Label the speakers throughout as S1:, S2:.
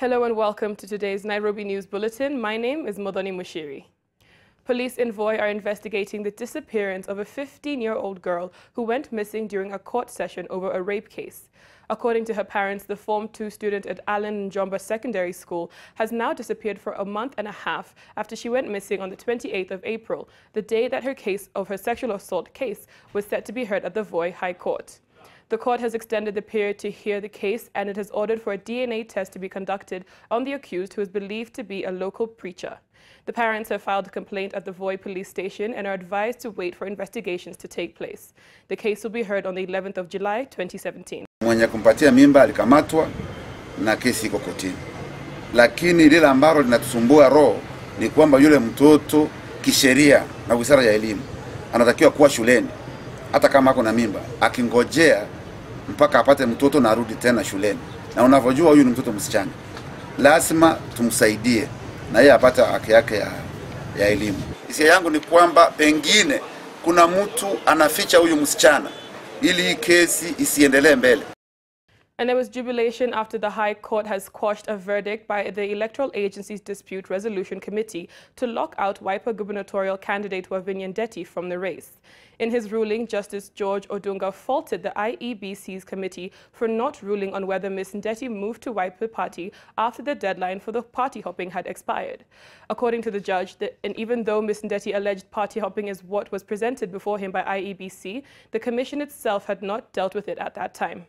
S1: Hello and welcome to today's Nairobi News Bulletin. My name is Modoni Mushiri. Police in Voi are investigating the disappearance of a 15-year-old girl who went missing during a court session over a rape case. According to her parents, the Form 2 student at Allen Njomba Secondary School has now disappeared for a month and a half after she went missing on the 28th of April, the day that her sexual assault case was set to be heard at the Voi High Court. The court has extended the period to hear the case, and it has ordered for a DNA test to be conducted on the accused, who is believed to be a local preacher. The parents have filed a complaint at the Voi police station and are advised to wait for investigations to take place. The case will be heard on the 11th of July, 2017.
S2: Mwenye kumpatia mimba alikamatwa na kesi iko kotini. Lakini lile ambalo linatusumbua roho ni kwamba yule mtoto kisheria na Wizara ya Elimu anatakiwa kuwa shuleni hata kama ako na mimba, akingojea mpaka apate mtoto na arudi tena shuleni. Na unavyojua huyu ni mtoto msichana, lazima tumsaidie na yeye apate haki yake ya elimu. Hisia yangu ni kwamba pengine kuna mtu anaficha huyu msichana ili hii kesi isiendelee mbele.
S1: And there was jubilation after the High Court has quashed a verdict by the Electoral Agency's Dispute Resolution Committee to lock out Wiper gubernatorial candidate Wavinya Ndeti from the race. In his ruling, Justice George Odunga faulted the IEBC's committee for not ruling on whether Ms. Ndeti moved to Wiper Party after the deadline for the party hopping had expired. According to the judge, and even though Ms. Ndeti alleged party hopping is what was presented before him by IEBC, the commission itself had not dealt with it at that time.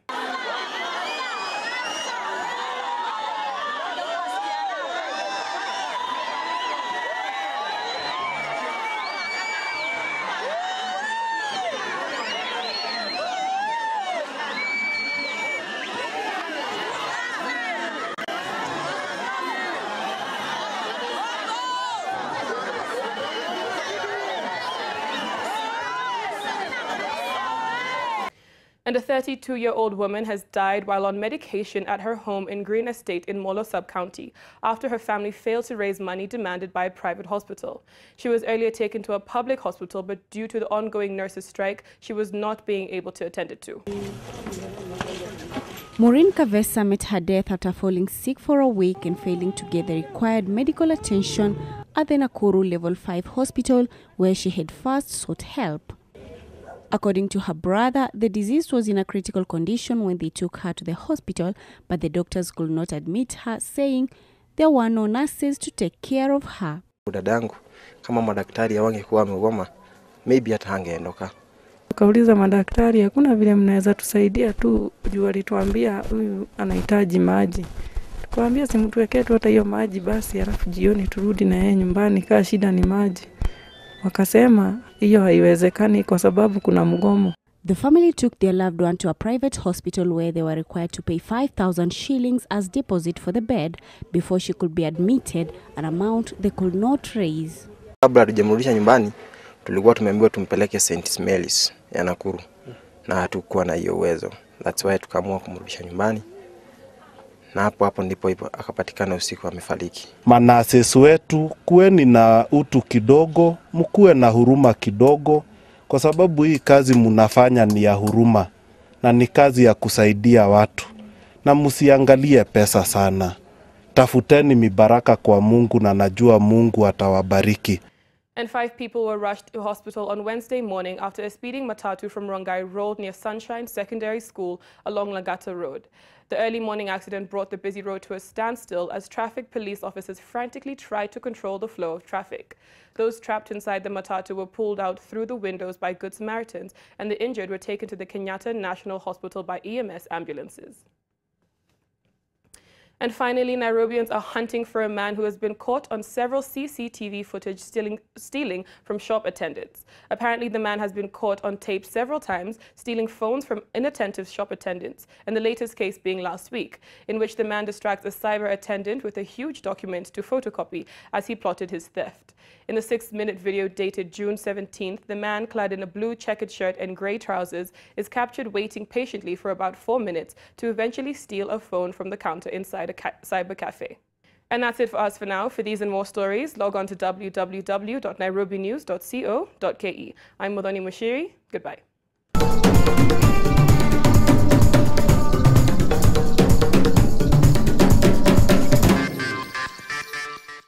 S1: And a 32-year-old woman has died while on medication at her home in Green Estate in Molo Sub-County after her family failed to raise money demanded by a private hospital. She was earlier taken to a public hospital, but due to the ongoing nurses' strike, she was not being able to attend it to.
S3: Maureen Kavesa met her death after falling sick for a week and failing to get the required medical attention at the Nakuru Level 5 hospital, where she had first sought help. According to her brother, the deceased was in a critical condition when they took her to the hospital, but the doctors could not admit her, saying there were no nurses to take care of her.
S4: Dadangu, kama madaktari hawangekuwa wamegoma, maybe hata hangeondoka.
S5: Tukauliza madaktari, hakuna vile mnaweza tusaidia tu, juu alituambia huyu anahitaji maji. Tukamwambia simtuwekee tu hata hiyo maji basi, alafu jioni turudi na yeye nyumbani, kaa shida ni maji. Wakasema hiyo haiwezekani kwa sababu kuna mgomo.
S3: The family took their loved one to a private hospital where they were required to pay 5,000 shillings as deposit for the bed before she could be admitted, an amount they could not raise.
S4: Kabla tujamrudisha nyumbani, tulikuwa tumeambiwa tumpeleke St. Mary's ya Nakuru, na hatukuwa na hiyo uwezo. That's why tukaamua kumrudisha nyumbani. Na hapo ndipo akapatikana usiku amefariki.
S6: Manasesi wetu, kuweni na utu kidogo, mkuwe na huruma kidogo, kwa sababu hii kazi mnafanya ni ya huruma na ni kazi ya kusaidia watu, na msiangalie pesa sana. Tafuteni mibaraka kwa Mungu na najua Mungu atawabariki.
S1: And 5 people were rushed to hospital on Wednesday morning after a speeding matatu from Rongai rolled near Sunshine Secondary School along Lagata Road. The early morning accident brought the busy road to a standstill as traffic police officers frantically tried to control the flow of traffic. Those trapped inside the matatu were pulled out through the windows by Good Samaritans, and the injured were taken to the Kenyatta National Hospital by EMS ambulances. And finally, Nairobians are hunting for a man who has been caught on several CCTV footage stealing from shop attendants. Apparently, the man has been caught on tape several times stealing phones from inattentive shop attendants, and the latest case being last week, in which the man distracts a cyber attendant with a huge document to photocopy as he plotted his theft. In the 6-minute video dated June 17th, the man, clad in a blue checkered shirt and grey trousers, is captured waiting patiently for about 4 minutes to eventually steal a phone from the counter inside a cyber cafe. And that's it for us for now. For these and more stories, log on to www.nairobinews.co.ke. I'm Modoni Mushiri. Goodbye.